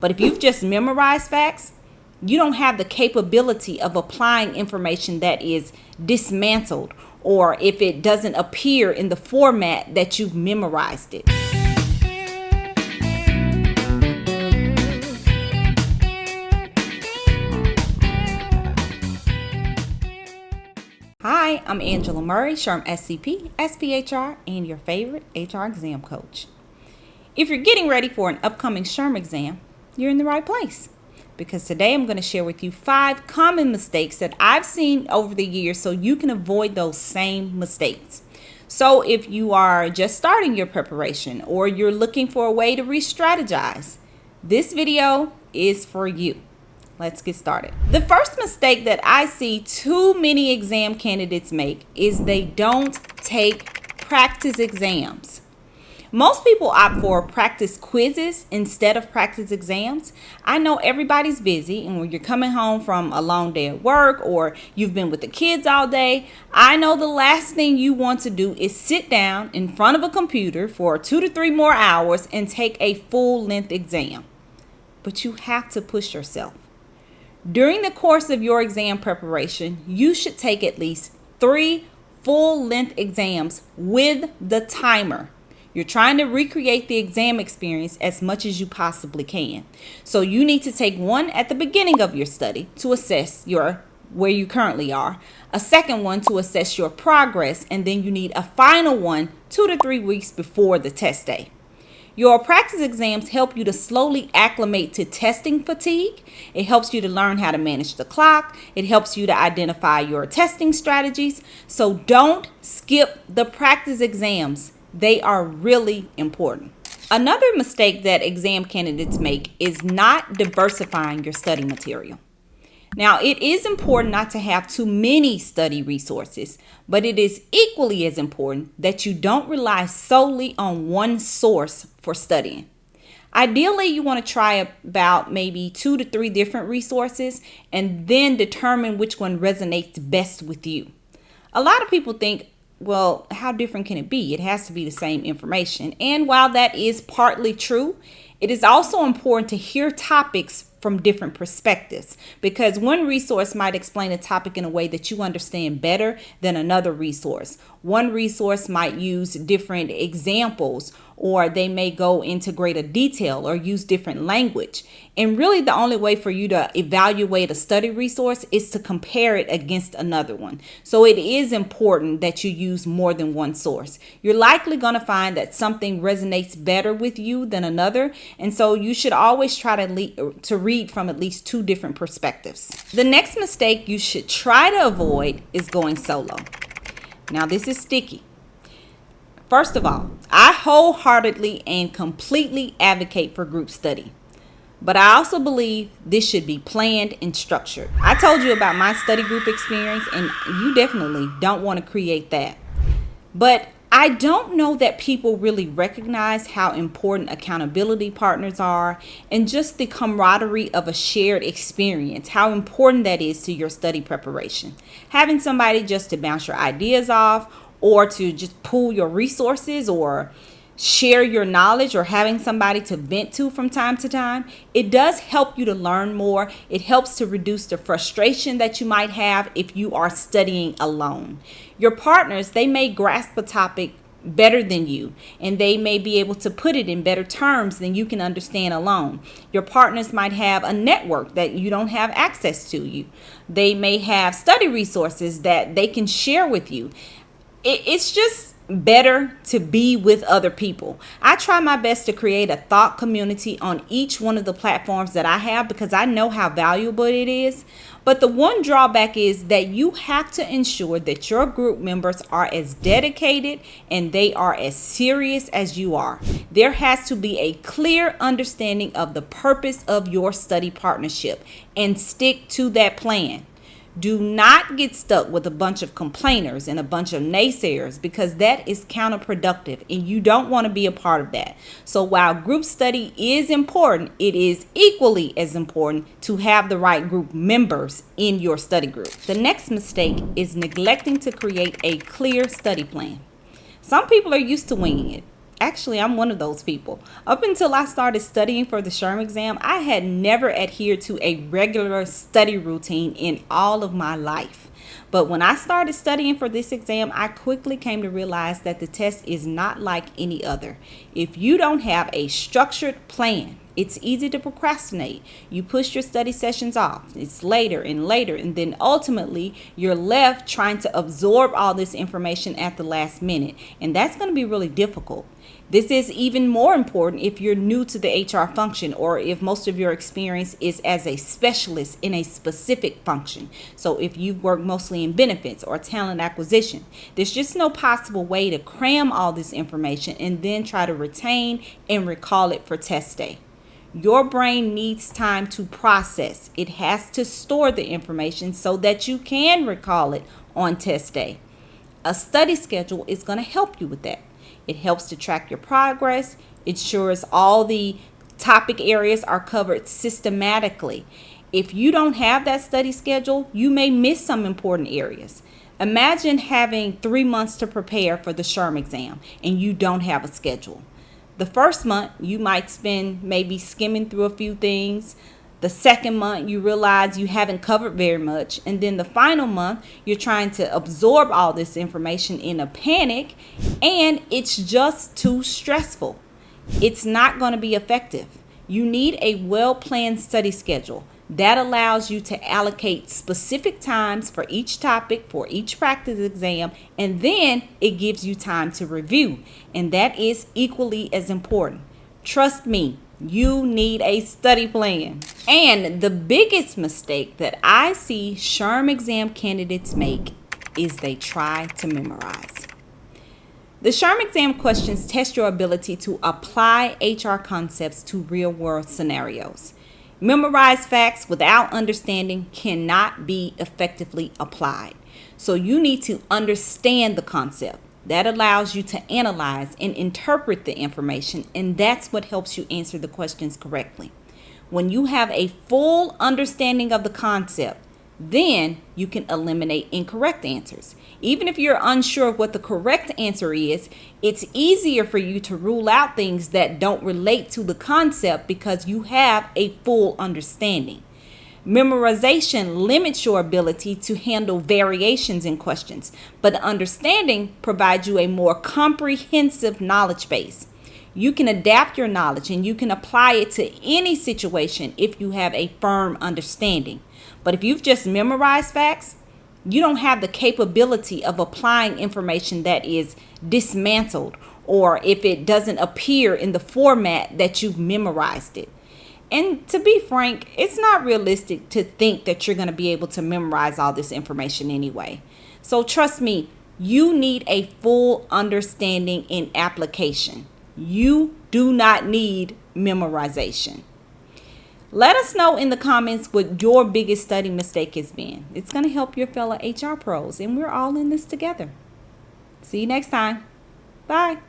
But if you've just memorized facts, you don't have the capability of applying information that is dismantled, or if it doesn't appear in the format that you've memorized it. Hi, I'm Angela Murray, SHRM SCP, SPHR, and your favorite HR exam coach. If you're getting ready for an upcoming SHRM exam, you're in the right place. Because today I'm going to share with you 5 common mistakes that I've seen over the years so you can avoid those same mistakes. So if you are just starting your preparation or you're looking for a way to re-strategize, this video is for you. Let's get started. The first mistake that I see too many exam candidates make is they don't take practice exams. Most people opt for practice quizzes instead of practice exams. I know everybody's busy, and when you're coming home from a long day at work or you've been with the kids all day, I know the last thing you want to do is sit down in front of a computer for 2 to 3 more hours and take a full-length exam. But you have to push yourself. During the course of your exam preparation, you should take at least 3 full-length exams with the timer. You're trying to recreate the exam experience as much as you possibly can. So you need to take one at the beginning of your study to assess where you currently are, a second one to assess your progress, and then you need a final one 2 to 3 weeks before the test day. Your practice exams help you to slowly acclimate to testing fatigue. It helps you to learn how to manage the clock. It helps you to identify your testing strategies. So don't skip the practice exams. They are really important. Another mistake that exam candidates make is not diversifying your study material. Now, it is important not to have too many study resources, but it is equally as important that you don't rely solely on one source for studying. Ideally, you want to try about maybe 2 to 3 different resources and then determine which one resonates best with you. A lot of people think, well, how different can it be? It has to be the same information. And while that is partly true, it is also important to hear topics from different perspectives, because one resource might explain a topic in a way that you understand better than another resource. One resource might use different examples, or they may go into greater detail or use different language. And really the only way for you to evaluate a study resource is to compare it against another one. So it is important that you use more than one source. You're likely going to find that something resonates better with you than another. And so you should always try to read from at least 2 different perspectives. The next mistake you should try to avoid is going solo. Now, this is sticky. First of all, I wholeheartedly and completely advocate for group study. But I also believe this should be planned and structured. I told you about my study group experience, and you definitely don't want to create that. But I don't know that people really recognize how important accountability partners are and just the camaraderie of a shared experience, how important that is to your study preparation. Having somebody just to bounce your ideas off, or to just pool your resources or share your knowledge, or having somebody to vent to from time to time, it does help you to learn more. It helps to reduce the frustration that you might have if you are studying alone. Your partners, they may grasp a topic better than you, and they may be able to put it in better terms than you can understand alone. Your partners might have a network that you don't have access to. They may have study resources that they can share with you. It's just better to be with other people. I try my best to create a thought community on each one of the platforms that I have, because I know how valuable it is. But the one drawback is that you have to ensure that your group members are as dedicated and they are as serious as you are. There has to be a clear understanding of the purpose of your study partnership, and stick to that plan. Do not get stuck with a bunch of complainers and a bunch of naysayers, because that is counterproductive and you don't want to be a part of that. So while group study is important, it is equally as important to have the right group members in your study group. The next mistake is neglecting to create a clear study plan. Some people are used to winging it. Actually, I'm one of those people. Up until I started studying for the SHRM exam, I had never adhered to a regular study routine in all of my life. But when I started studying for this exam, I quickly came to realize that the test is not like any other. If you don't have a structured plan, it's easy to procrastinate. You push your study sessions off. It's later and later, and then ultimately you're left trying to absorb all this information at the last minute, and that's going to be really difficult. This is even more important if you're new to the HR function, or if most of your experience is as a specialist in a specific function. So if you've worked mostly in benefits or talent acquisition, there's just no possible way to cram all this information and then try to retain and recall it for test day. Your brain needs time to process. It has to store the information so that you can recall it on test day. A study schedule is going to help you with that. It helps to track your progress. It ensures all the topic areas are covered systematically. If you don't have that study schedule, you may miss some important areas. Imagine having 3 months to prepare for the SHRM exam and you don't have a schedule. The first month, you might spend maybe skimming through a few things. The second month, you realize you haven't covered very much. And then the final month, you're trying to absorb all this information in a panic, and it's just too stressful. It's not going to be effective. You need a well-planned study schedule that allows you to allocate specific times for each topic, for each practice exam, and then it gives you time to review. And that is equally as important. Trust me, you need a study plan. And the biggest mistake that I see SHRM exam candidates make is they try to memorize. The SHRM exam questions test your ability to apply HR concepts to real-world scenarios. Memorized facts without understanding cannot be effectively applied. So you need to understand the concept. That allows you to analyze and interpret the information, and that's what helps you answer the questions correctly. When you have a full understanding of the concept, then you can eliminate incorrect answers. Even if you're unsure of what the correct answer is, it's easier for you to rule out things that don't relate to the concept because you have a full understanding. Memorization limits your ability to handle variations in questions, but understanding provides you a more comprehensive knowledge base. You can adapt your knowledge and you can apply it to any situation if you have a firm understanding. But if you've just memorized facts, you don't have the capability of applying information that is dismantled, or if it doesn't appear in the format that you've memorized it. And to be frank, it's not realistic to think that you're going to be able to memorize all this information anyway. So trust me, you need a full understanding in application. You do not need memorization. Let us know in the comments what your biggest study mistake has been. It's going to help your fellow HR pros, and we're all in this together. See you next time. Bye.